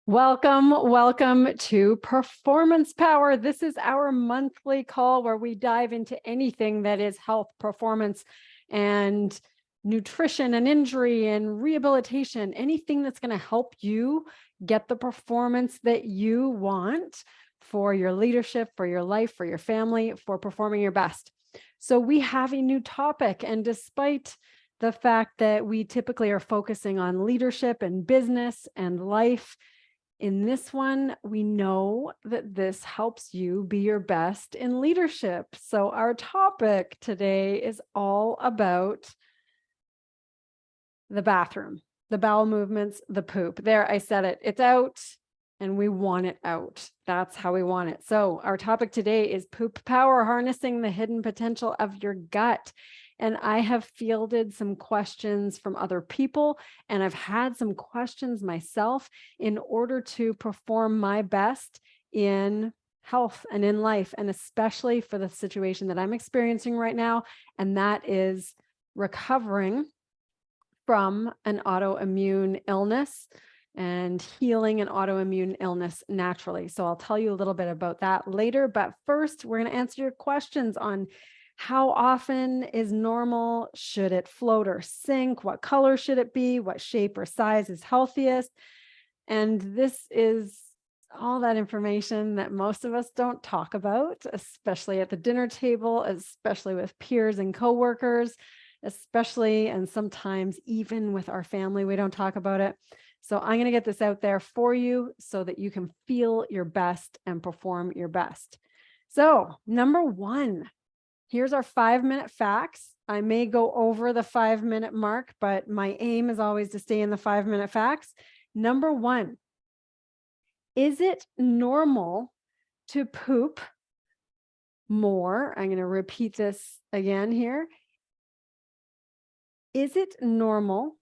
Welcome to Performance Power. This is our monthly call where we dive into anything that is health, performance, and nutrition and injury and rehabilitation, anything that's going to help you get the performance that you want for your leadership, for your life, for your family, for performing your best. So we have a new topic, and despite the fact that we typically are focusing on leadership and business and life, in this one, we know that this helps you be your best in leadership. So our topic today is all about the bathroom, the bowel movements, the poop. There, I said it. It's out and we want it out. That's how we want it. So our topic today is poop power, harnessing the hidden potential of your gut. And I have fielded some questions from other people, and I've had some questions myself in order to perform my best in health and in life, and especially for the situation that I'm experiencing right now, and that is recovering from an autoimmune illness and healing an autoimmune illness naturally. So I'll tell you a little bit about that later, but first we're going to answer your questions on how often is normal? Should it float or sink? What color should it be? What shape or size is healthiest? And this is all that information that most of us don't talk about, especially at the dinner table, especially with peers and coworkers, especially and sometimes even with our family, we don't talk about it. So I'm going to get this out there for you so that you can feel your best and perform your best. So number one, here's our 5-minute facts. I may go over the 5-minute mark, but my aim is always to stay in the 5-minute facts. Number one, is it normal to poop more? I'm going to repeat this again here. Is it normal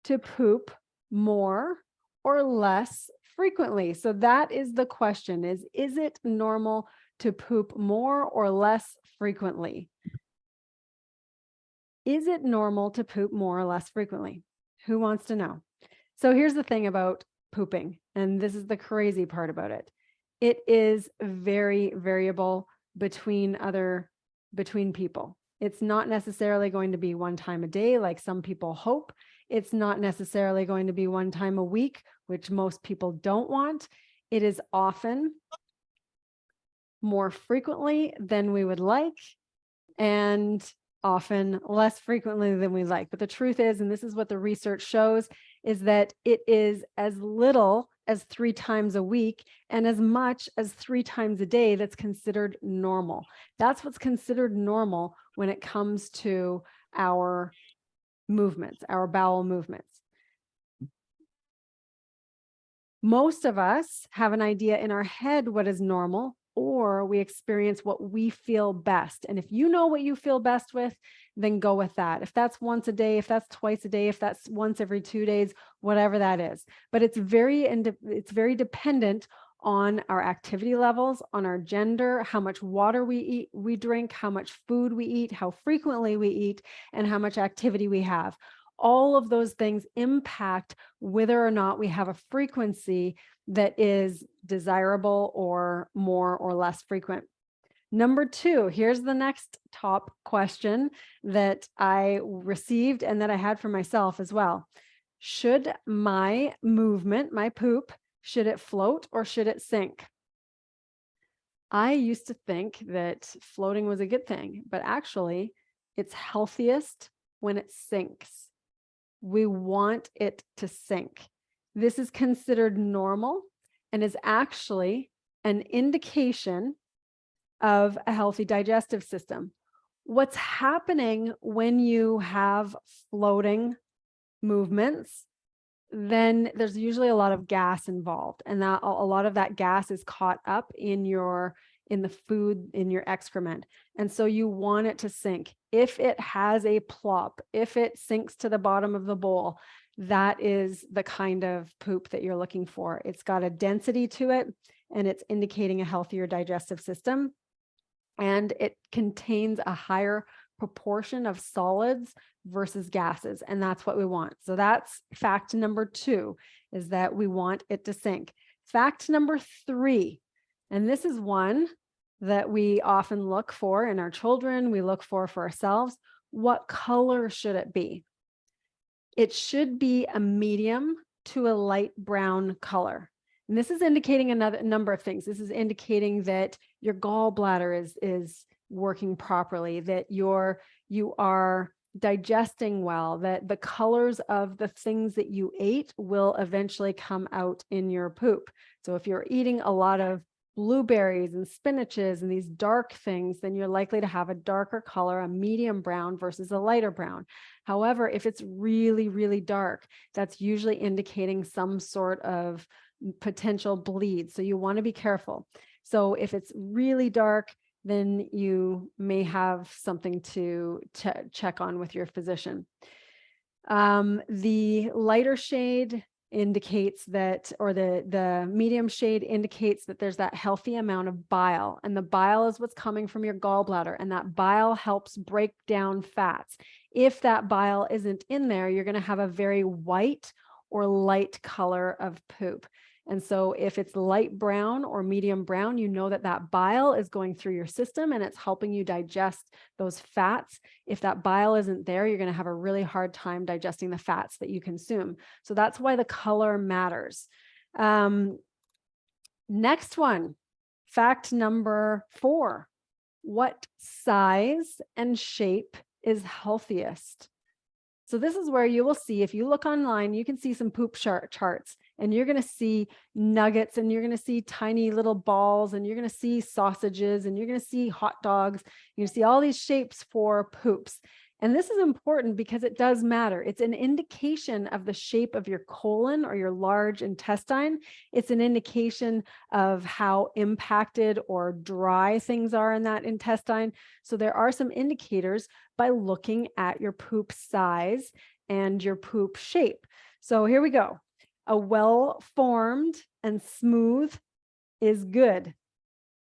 to poop more or less frequently? So that is the question, is it normal to poop more or less frequently? Is it normal to poop more or less frequently? Who wants to know? So here's the thing about pooping, and this is the crazy part about it. It is very variable between people. It's not necessarily going to be one time a day like some people hope. It's not necessarily going to be one time a week, which most people don't want. It is often more frequently than we would like, and often less frequently than we like. But the truth is, and this is what the research shows, is that it is as little as 3 times a week and as much as 3 times a day that's considered normal. That's what's considered normal when it comes to our movements, our bowel movements. Most of us have an idea in our head what is normal, or we experience what we feel best. And if you know what you feel best with, then go with that. If that's once a day, if that's twice a day, if that's once every 2 days, whatever that is. But it's very dependent on our activity levels, on our gender, how much water we drink, how much food we eat, how frequently we eat, and how much activity we have. All of those things impact whether or not we have a frequency that is desirable or more or less frequent. Number 2, here's the next top question that I received and that I had for myself as well. Should my movement, my poop, should it float or should it sink? I used to think that floating was a good thing, but actually it's healthiest when it sinks. We want it to sink. This is considered normal and is actually an indication of a healthy digestive system. What's happening when you have floating movements, then there's usually a lot of gas involved, and that a lot of that gas is caught up in the food, in your excrement. And so you want it to sink. If it has a plop, if it sinks to the bottom of the bowl, that is the kind of poop that you're looking for. It's got a density to it, and it's indicating a healthier digestive system. And it contains a higher proportion of solids versus gases. And that's what we want. So that's fact number 2, is that we want it to sink. Fact number 3, and this is one that we often look for in our children, we look for ourselves. What color should it be? It should be a medium to a light brown color. And this is indicating another number of things. This is indicating that your gallbladder is working properly, that you are digesting well, that the colors of the things that you ate will eventually come out in your poop. So if you're eating a lot of blueberries and spinaches and these dark things, then you're likely to have a darker color, a medium brown versus a lighter brown. However, if it's really, really dark, that's usually indicating some sort of potential bleed. So you want to be careful. So if it's really dark, then you may have something to check on with your physician. The lighter shade indicates that, or the medium shade indicates that there's that healthy amount of bile, and the bile is what's coming from your gallbladder, and that bile helps break down fats. If that bile isn't in there, you're going to have a very white or light color of poop. And so if it's light brown or medium brown, you know that that bile is going through your system and it's helping you digest those fats. If that bile isn't there, you're going to have a really hard time digesting the fats that you consume. So that's why the color matters. Next one, fact number 4. What size and shape is healthiest? So this is where you will see, if you look online, you can see some poop charts, and you're going to see nuggets, and you're going to see tiny little balls, and you're going to see sausages, and you're going to see hot dogs. You see all these shapes for poops. And this is important because it does matter. It's an indication of the shape of your colon or your large intestine. It's an indication of how impacted or dry things are in that intestine. So there are some indicators by looking at your poop size and your poop shape. So here we go. A well-formed and smooth is good.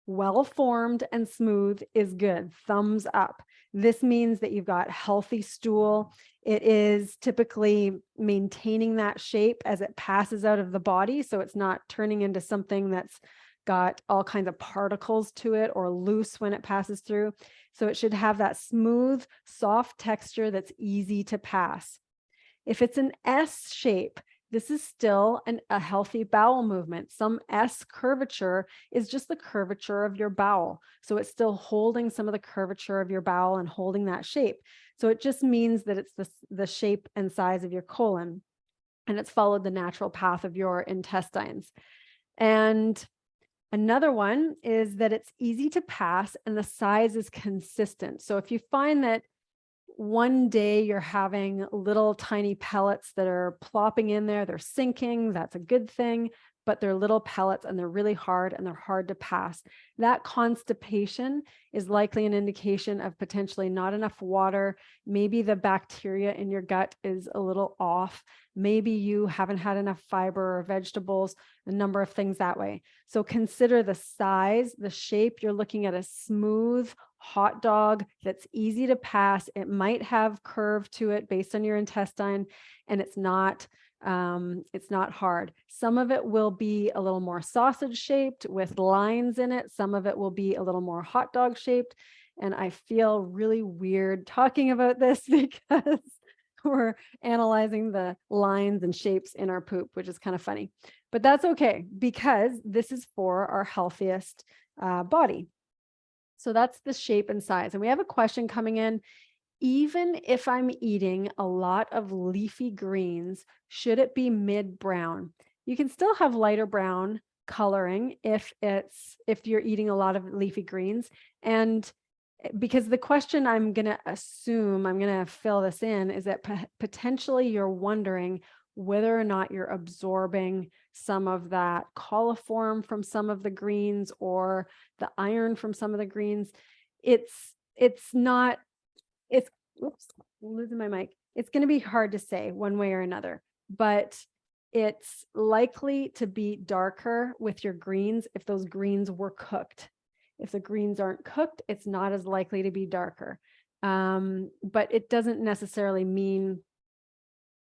Well-formed and smooth is good. Thumbs up. This means that you've got healthy stool. It is typically maintaining that shape as it passes out of the body, so it's not turning into something that's got all kinds of particles to it or loose when it passes through. So it should have that smooth, soft texture that's easy to pass. If it's an S shape, this is still a healthy bowel movement. Some S curvature is just the curvature of your bowel. So it's still holding some of the curvature of your bowel and holding that shape. So it just means that it's the shape and size of your colon, and it's followed the natural path of your intestines. And another one is that it's easy to pass and the size is consistent. So if you find that one day you're having little tiny pellets that are plopping in there, they're sinking, that's a good thing, but they're little pellets and they're really hard and they're hard to pass. That constipation is likely an indication of potentially not enough water. Maybe the bacteria in your gut is a little off. Maybe you haven't had enough fiber or vegetables, a number of things that way. So consider the size, the shape. You're looking at a smooth hot dog that's easy to pass. It might have curve to it based on your intestine, and it's not hard. Some of it will be a little more sausage shaped with lines in it. Some of it will be a little more hot dog shaped. And I feel really weird talking about this because we're analyzing the lines and shapes in our poop, which is kind of funny, but that's okay because this is for our healthiest body. So that's the shape and size. And we have a question coming in. Even if I'm eating a lot of leafy greens, should it be mid-brown? You can still have lighter brown coloring if you're eating a lot of leafy greens. And because the question I'm going to fill this in, is that potentially you're wondering whether or not you're absorbing some of that coliform from some of the greens or the iron from some of the greens. Oops, I'm losing my mic. It's going to be hard to say one way or another, but it's likely to be darker with your greens if those greens were cooked. If the greens aren't cooked, it's not as likely to be darker. But it doesn't necessarily mean,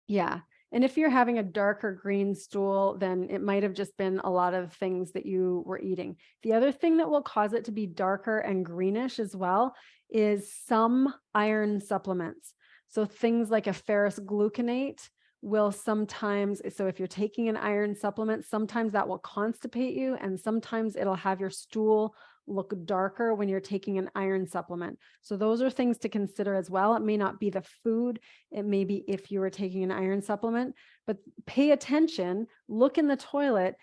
yeah. And if you're having a darker green stool, then it might have just been a lot of things that you were eating. The other thing that will cause it to be darker and greenish as well is some iron supplements. So things like a ferrous gluconate will sometimes, so if you're taking an iron supplement, sometimes that will constipate you, and sometimes it'll have your stool look darker when you're taking an iron supplement. So those are things to consider as well. It may not be the food, it may be if you were taking an iron supplement, but pay attention, look in the toilet,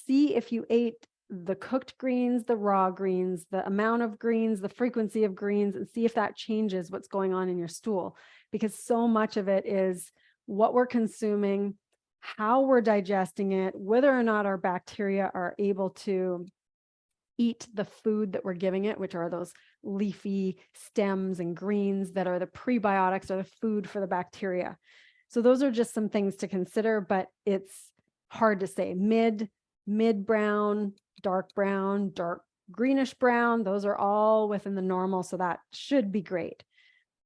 see if you ate the cooked greens, the raw greens, the amount of greens, the frequency of greens, and see if that changes what's going on in your stool. Because so much of it is what we're consuming, how we're digesting it, whether or not our bacteria are able to eat the food that we're giving it, which are those leafy stems and greens that are the prebiotics or the food for the bacteria. So those are just some things to consider, but it's hard to say. Mid brown, dark greenish brown, those are all within the normal. So that should be great.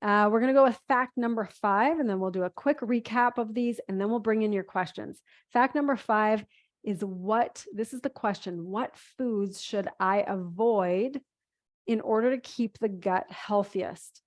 We're going to go with fact number 5, and then we'll do a quick recap of these, and then we'll bring in your questions. Fact number 5 is this is the question: what foods should I avoid in order to keep the gut healthiest?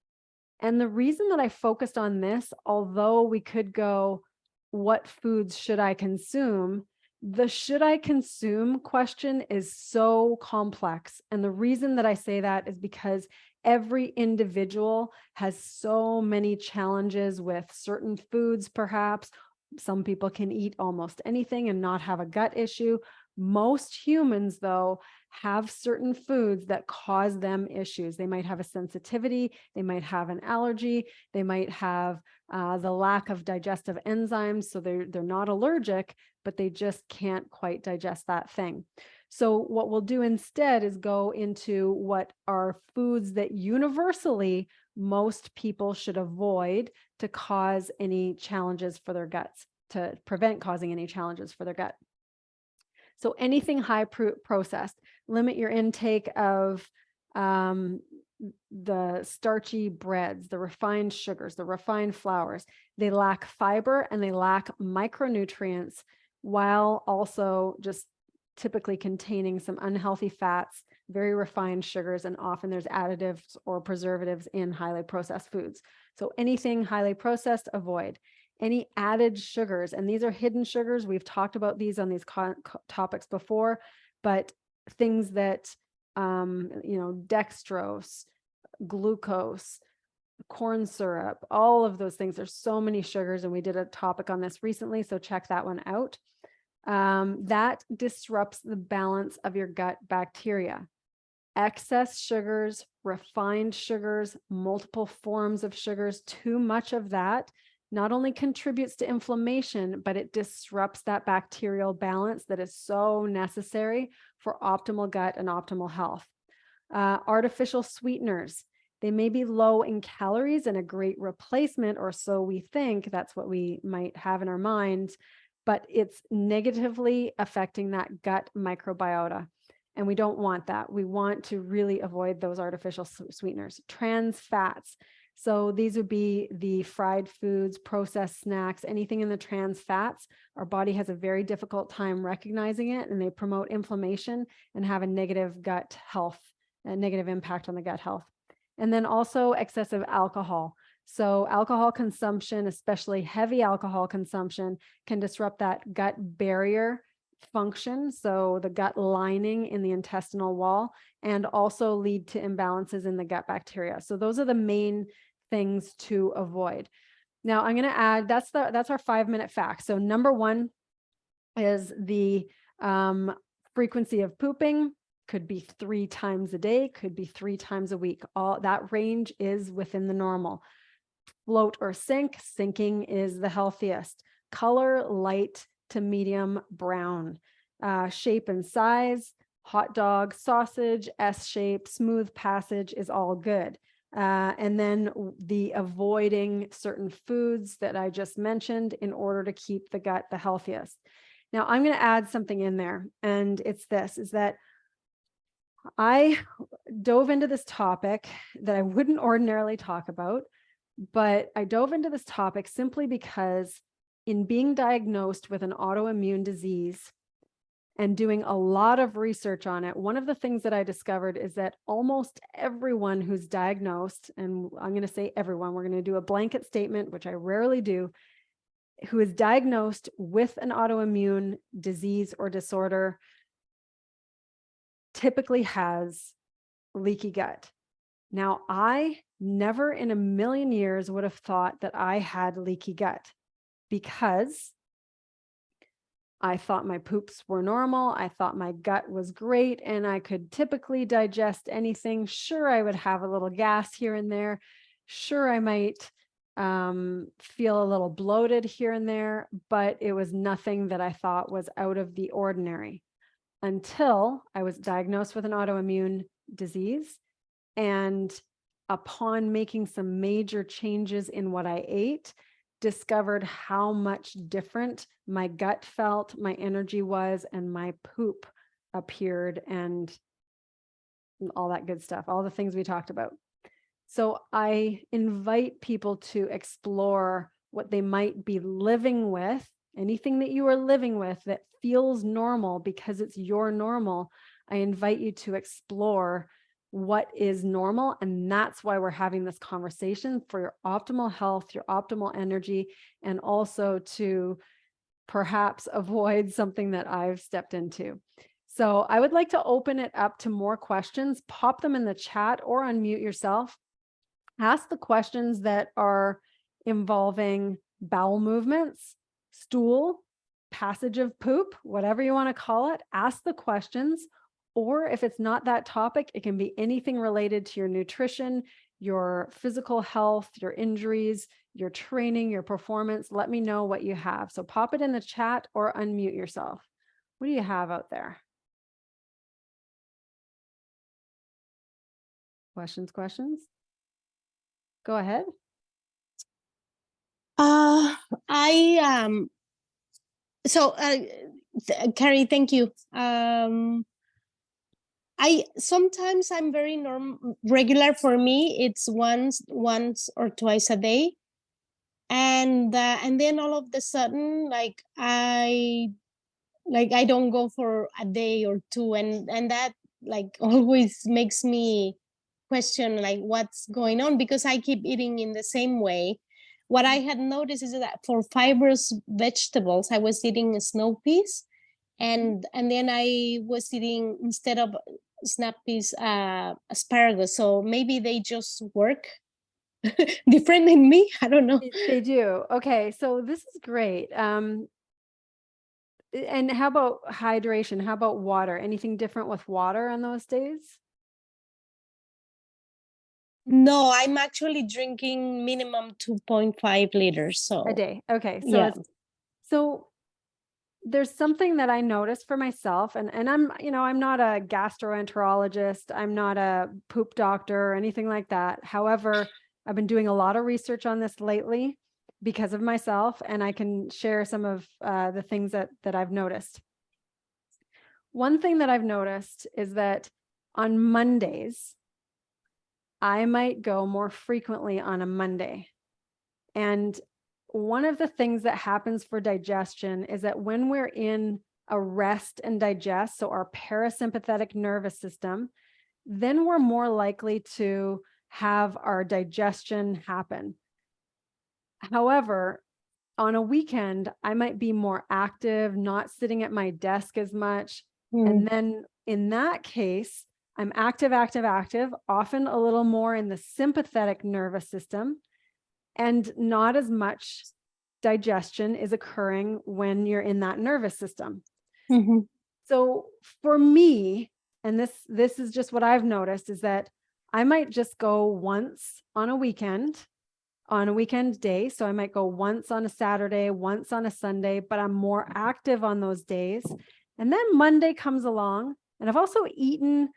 And the reason that I focused on this, although we could go, what foods should I consume? The should I consume question is so complex. And the reason that I say that is because every individual has so many challenges with certain foods, perhaps. Some people can eat almost anything and not have a gut issue. Most humans, though, have certain foods that cause them issues. They might have a sensitivity, they might have an allergy, they might have the lack of digestive enzymes, so they're not allergic, but they just can't quite digest that thing. So what we'll do instead is go into what are foods that universally most people should avoid to cause any challenges for their guts, to prevent causing any challenges for their gut. So anything high processed, limit your intake of the starchy breads, the refined sugars, the refined flours. They lack fiber and they lack micronutrients, while also just typically containing some unhealthy fats, very refined sugars, and often there's additives or preservatives in highly processed foods. So anything highly processed, avoid. Any added sugars, and these are hidden sugars. We've talked about these on these topics before, but things that, dextrose, glucose, corn syrup, all of those things. There's so many sugars, and we did a topic on this recently, so check that one out. That disrupts the balance of your gut bacteria. Excess sugars, refined sugars, multiple forms of sugars, too much of that not only contributes to inflammation, but it disrupts that bacterial balance that is so necessary for optimal gut and optimal health. Artificial sweeteners, they may be low in calories and a great replacement, or so we think. That's what we might have in our minds, but it's negatively affecting that gut microbiota. And we don't want that. We want to really avoid those artificial sweeteners. Trans fats. So these would be the fried foods, processed snacks, anything in the trans fats. Our body has a very difficult time recognizing it, and they promote inflammation and have a negative gut health, a negative impact on the gut health. And then also excessive alcohol. So alcohol consumption, especially heavy alcohol consumption, can disrupt that gut barrier function, so the gut lining in the intestinal wall, and also lead to imbalances in the gut bacteria. So those are the main things to avoid. Now I'm going to add, that's our 5-minute fact. So number 1 is the frequency of pooping. Could be 3 times a day, could be 3 times a week. All that range is within the normal. Float or sink. Sinking is the healthiest. Color, light to medium brown. Shape and size, hot dog, sausage, S shape, smooth passage is all good. And then the avoiding certain foods that I just mentioned in order to keep the gut the healthiest. Now I'm going to add something in there, and it's this, is that I dove into this topic that I wouldn't ordinarily talk about, but I dove into this topic simply because in being diagnosed with an autoimmune disease and doing a lot of research on it, one of the things that I discovered is that almost everyone who's diagnosed, and I'm going to say everyone, we're going to do a blanket statement, which I rarely do, who is diagnosed with an autoimmune disease or disorder typically has leaky gut. Now, I never in a million years would have thought that I had leaky gut because I thought my poops were normal. I thought my gut was great and I could typically digest anything. Sure, I would have a little gas here and there. Sure, I might feel a little bloated here and there, but it was nothing that I thought was out of the ordinary until I was diagnosed with an autoimmune disease. And upon making some major changes in what I ate, discovered how much different my gut felt, my energy was, and my poop appeared, and all that good stuff, all the things we talked about. So I invite people to explore what they might be living with, anything that you are living with that feels normal because it's your normal. I invite you to explore what is normal. And that's why we're having this conversation, for your optimal health, your optimal energy, and also to perhaps avoid something that I've stepped into. So I would like to open it up to more questions. Pop them in the chat or unmute yourself. Ask the questions that are involving bowel movements, stool, passage of poop, whatever you want to call it. Ask the questions. Or if it's not that topic, it can be anything related to your nutrition, your physical health, your injuries, your training, your performance. Let me know what you have. So pop it in the chat or unmute yourself. What do you have out there? Questions? Go ahead. Carrie, thank you. I sometimes I'm very regular for me. It's once or twice a day, and then all of a sudden, like I don't go for a day or two, and that like always makes me question like what's going on, because I keep eating in the same way. What I had noticed is that for fibrous vegetables, I was eating snow peas, and then I was eating, instead of snap peas, asparagus. So maybe they just work different in me. I don't know. They do. Okay, so this is great. And how about hydration? How about water? Anything different with water on those days? No, I'm actually drinking minimum 2.5 liters. So A day. Okay, so yeah. So there's something that I noticed for myself, and I'm, I'm not a gastroenterologist, I'm not a poop doctor or anything like that. However, I've been doing a lot of research on this lately because of myself, and I can share some of the things that I've noticed. One thing that I've noticed is that on Mondays, I might go more frequently on a Monday. And one of the things that happens for digestion is that when we're in a rest and digest, so our parasympathetic nervous system, then we're more likely to have our digestion happen. However, on a weekend, I might be more active, not sitting at my desk as much. And then in that case, I'm active, often a little more in the sympathetic nervous system, and not as much digestion is occurring when you're in that nervous system. So for me, and this is just what I've noticed, is that I might just go once on a weekend day. So I might go once on a Saturday, once on a Sunday, but I'm more active on those days. And then Monday comes along, and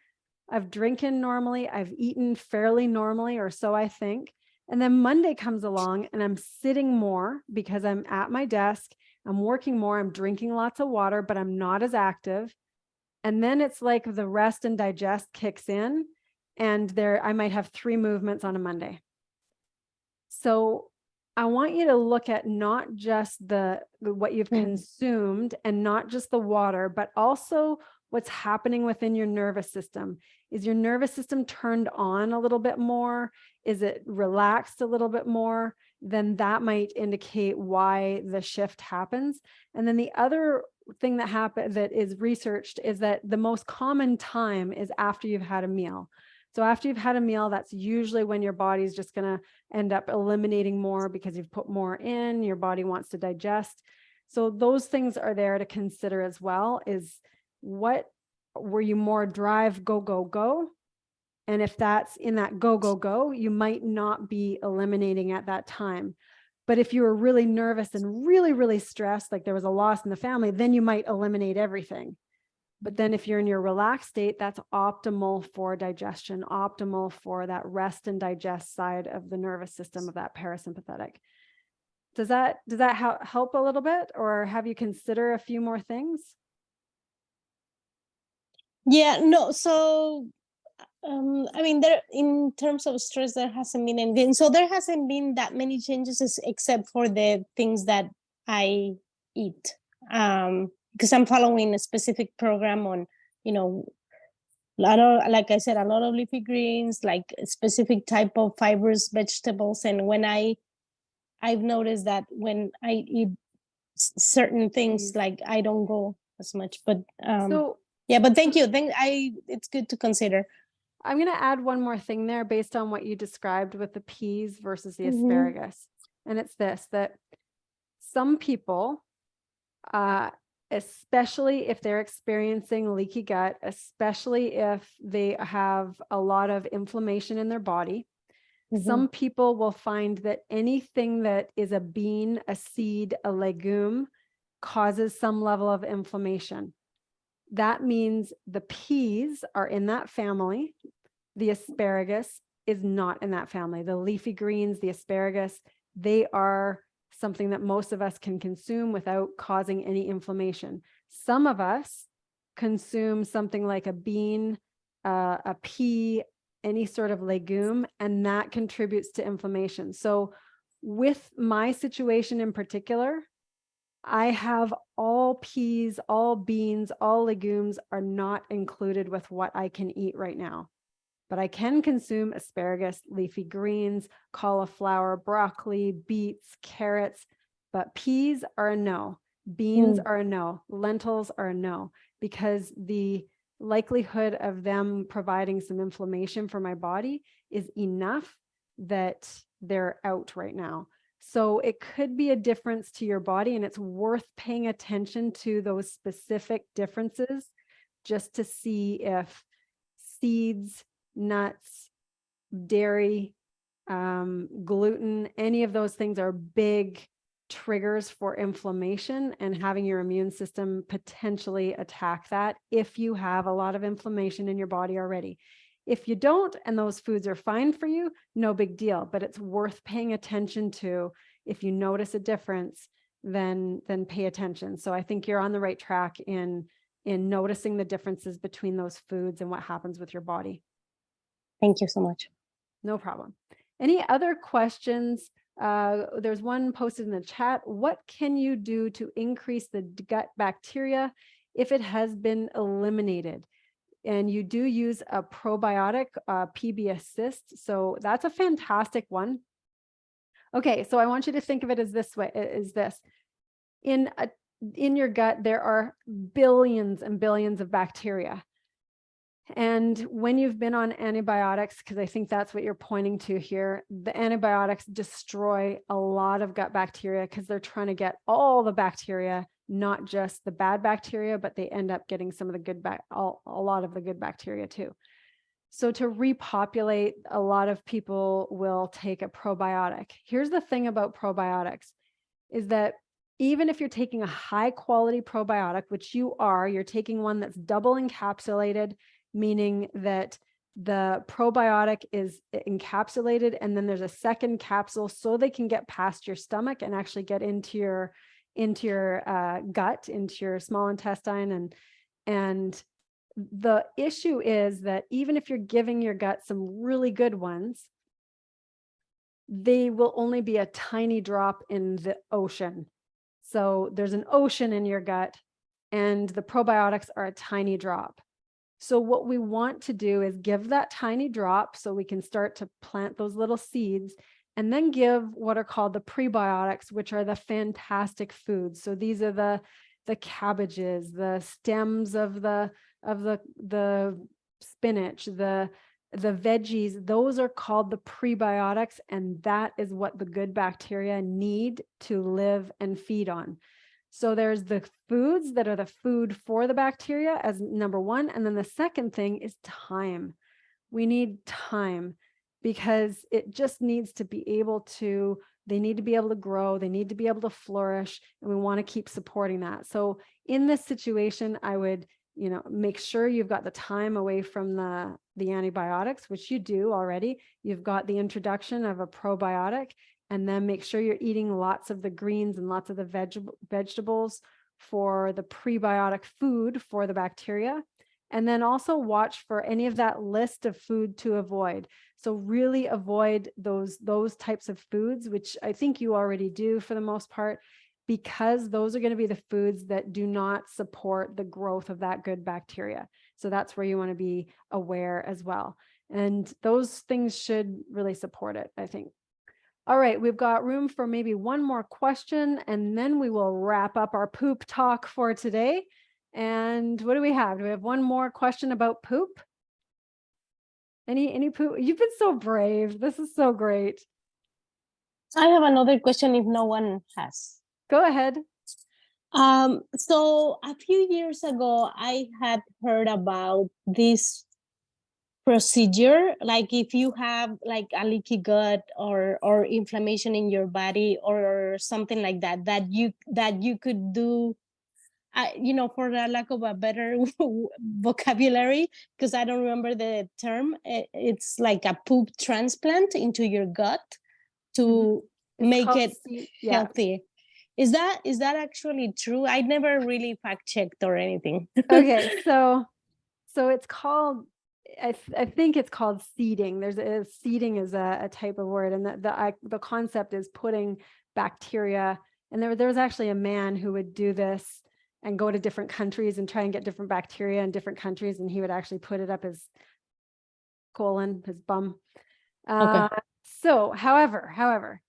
I've drinking normally, I've eaten fairly normally, or so I think. And then Monday comes along and I'm sitting more because I'm at my desk, I'm working more, I'm drinking lots of water, but I'm not as active. And then it's like the rest and digest kicks in, and I might have 3 movements on a Monday. So I want you to look at not just what you've consumed and not just the water, but also what's happening within your nervous system. Is your nervous system turned on a little bit more? Is it relaxed a little bit more? Then that might indicate why the shift happens. And then the other thing that is researched is that the most common time is after you've had a meal. So after you've had a meal, that's usually when your body's just going to end up eliminating more because you've put more in, your body wants to digest. So those things are there to consider as well. Is what were you more drive, go, go, go? And if that's in that go, go, go, you might not be eliminating at that time. But if you were really nervous and really, really stressed, like there was a loss in the family, then you might eliminate everything. But then if you're in your relaxed state, that's optimal for digestion, optimal for that rest and digest side of the nervous system, of that parasympathetic. Does that help a little bit, or have you consider a few more things? Yeah, no. So, I mean, there in terms of stress, there hasn't been anything. So there hasn't been that many changes except for the things that I eat. Because I'm following a specific program on, you know, a lot of, like I said, a lot of leafy greens, like a specific type of fibers, vegetables. And when I've noticed that when I eat certain things, like I don't go as much. But So yeah, but thank you. It's good to consider. I'm going to add one more thing there based on what you described with the peas versus the Mm-hmm. asparagus. And it's this, that some people, especially if they're experiencing leaky gut, especially if they have a lot of inflammation in their body, some people will find that anything that is a bean, a seed, a legume causes some level of inflammation. That means the peas are in that family. The asparagus is not in that family. The leafy greens, the asparagus, they are something that most of us can consume without causing any inflammation. Some of us consume something like a bean, a pea, any sort of legume, and that contributes to inflammation. So with my situation in particular, I have all peas, all beans, all legumes are not included with what I can eat right now. But I can consume asparagus, leafy greens, cauliflower, broccoli, beets, carrots, but peas are a no. Beans are a no. Lentils are a no, because the likelihood of them providing some inflammation for my body is enough that they're out right now. So it could be a difference to your body, and it's worth paying attention to those specific differences just to see if seeds, nuts, dairy, gluten, any of those things are big triggers for inflammation, and having your immune system potentially attack that if you have a lot of inflammation in your body already. If you don't, and those foods are fine for you, no big deal, but it's worth paying attention to. If you notice a difference, then pay attention. So I think you're on the right track in noticing the differences between those foods and what happens with your body. Thank you so much. No problem. Any other questions? There's one posted in the chat. What can you do to increase the gut bacteria if it has been eliminated? And you do use a probiotic, PB Assist. So that's a fantastic one. Okay, so I want you to think of it as this way, in your gut, there are billions and billions of bacteria. And when you've been on antibiotics, because I think that's what you're pointing to here, the antibiotics destroy a lot of gut bacteria because they're trying to get all the bacteria, not just the bad bacteria, but they end up getting some of the good, a lot of the good bacteria too. So to repopulate, a lot of people will take a probiotic. Here's the thing about probiotics is that even if you're taking a high quality probiotic, which you're taking one that's double encapsulated, meaning that the probiotic is encapsulated and then there's a second capsule so they can get past your stomach and actually get into your gut, into your small intestine, and The issue is that even if you're giving your gut some really good ones, they will only be a tiny drop in the ocean. So there's an ocean in your gut, and the probiotics are a tiny drop. So what we want to do is give that tiny drop so we can start to plant those little seeds, and then give what are called the prebiotics, which are the fantastic foods. So these are the cabbages, the stems of the spinach, the veggies. Those are called the prebiotics, and that is what the good bacteria need to live and feed on. So there's the foods that are the food for the bacteria as number one. And then the second thing is time. We need time, because it just needs to be able to, they need to be able to grow, they need to be able to flourish, and we want to keep supporting that. So in this situation, I would, make sure you've got the time away from the antibiotics, which you do already. You've got the introduction of a probiotic, and then make sure you're eating lots of the greens and lots of the vegetables for the prebiotic food for the bacteria. And then also watch for any of that list of food to avoid. So really avoid those types of foods, which I think you already do for the most part, because those are going to be the foods that do not support the growth of that good bacteria. So that's where you want to be aware as well. And those things should really support it, I think. All right, we've got room for maybe one more question, and then we will wrap up our poop talk for today. And what do we have? Do we have one more question about poop? Any poop? You've been so brave. This is so great. I have another question if no one has. Go ahead. So a few years ago, I had heard about this procedure, like if you have like a leaky gut or inflammation in your body or something like that, that you could do, for the lack of a better vocabulary, because I don't remember the term. It's like a poop transplant into your gut to make it healthy. Is that actually true? I never really fact checked or anything. Okay, so it's called, I think it's called seeding. Seeding is a type of word, and the concept is putting bacteria. And there was actually a man who would do this and go to different countries and try and get different bacteria in different countries, and he would actually put it up his colon, his bum. Okay. So, however,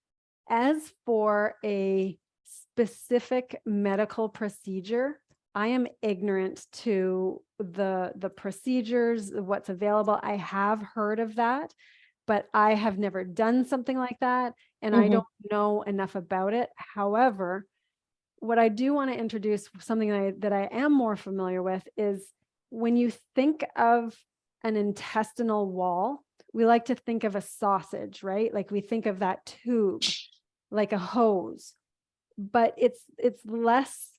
as for a specific medical procedure, I am ignorant to the procedures, what's available. I have heard of that, but I have never done something like that, and I don't know enough about it. However, what I do want to introduce, something that I am more familiar with, is when you think of an intestinal wall, we like to think of a sausage, right? Like we think of that tube, like a hose, but it's less.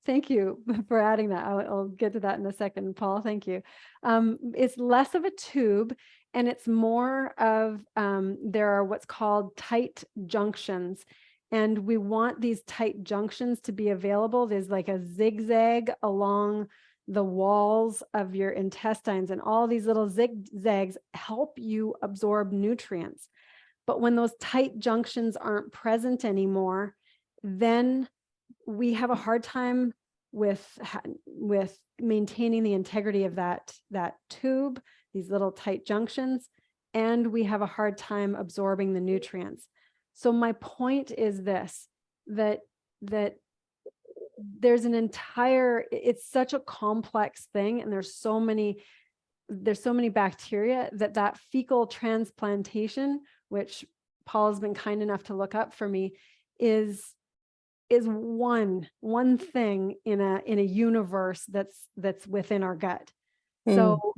Thank you for adding that. I'll get to that in a second, Paul. Thank you. It's less of a tube, and it's more of, there are what's called tight junctions. And we want these tight junctions to be available. There's like a zigzag along the walls of your intestines, and all these little zigzags help you absorb nutrients. But when those tight junctions aren't present anymore, then we have a hard time with maintaining the integrity of that tube, these little tight junctions, and we have a hard time absorbing the nutrients. So my point is this, that there's it's such a complex thing, and there's so many bacteria that fecal transplantation, which Paul has been kind enough to look up for me, is one thing in a universe that's within our gut. So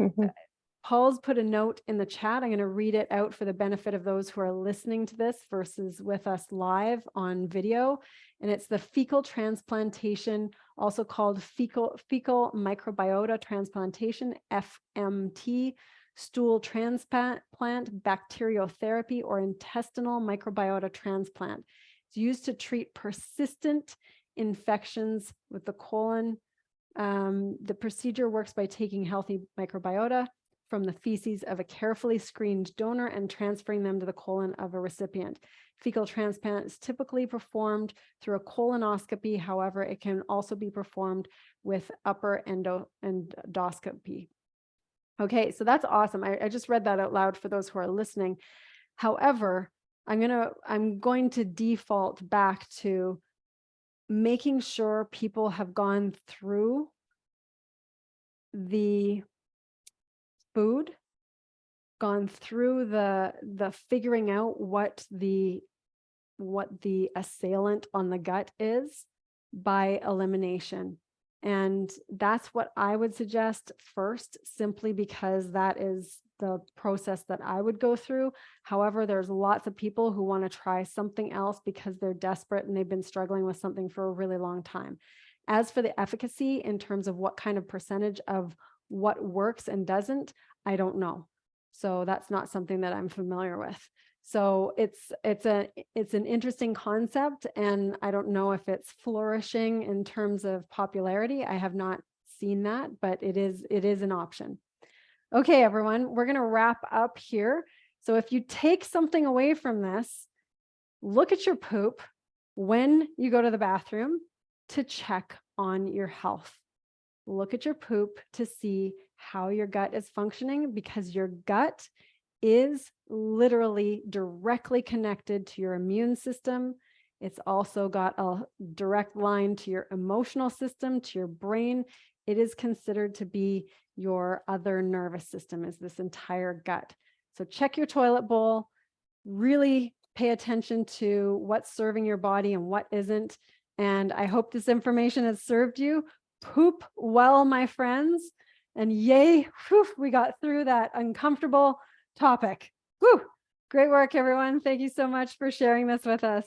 Paul's put a note in the chat. I'm going to read it out for the benefit of those who are listening to this versus with us live on video. And it's the fecal transplantation, also called fecal microbiota transplantation, FMT, stool transplant, bacteriotherapy, or intestinal microbiota transplant. It's used to treat persistent infections with the colon, The procedure works by taking healthy microbiota from the feces of a carefully screened donor and transferring them to the colon of a recipient. Fecal transplant is typically performed through a colonoscopy. However, it can also be performed with upper endoscopy. Okay, so that's awesome. I just read that out loud for those who are listening. However, I'm going to default back to making sure people have gone through the food, gone through the figuring out what the assailant on the gut is by elimination. And that's what I would suggest first, simply because that is the process that I would go through. However, there's lots of people who want to try something else because they're desperate and they've been struggling with something for a really long time. As for the efficacy in terms of what kind of percentage of what works and doesn't, I don't know. So that's not something that I'm familiar with. So it's an interesting concept, and I don't know if it's flourishing in terms of popularity. I have not seen that, but it is an option. Okay, everyone, we're going to wrap up here. So if you take something away from this, look at your poop when you go to the bathroom to check on your health. Look at your poop to see how your gut is functioning, because your gut is literally directly connected to your immune system. It's also got a direct line to your emotional system, to your brain. It is considered to be your other nervous system, is this entire gut. So check your toilet bowl, really pay attention to what's serving your body and what isn't. And I hope this information has served you. Poop well, my friends. And yay, whew, we got through that uncomfortable topic. Whew, great work, everyone. Thank you so much for sharing this with us.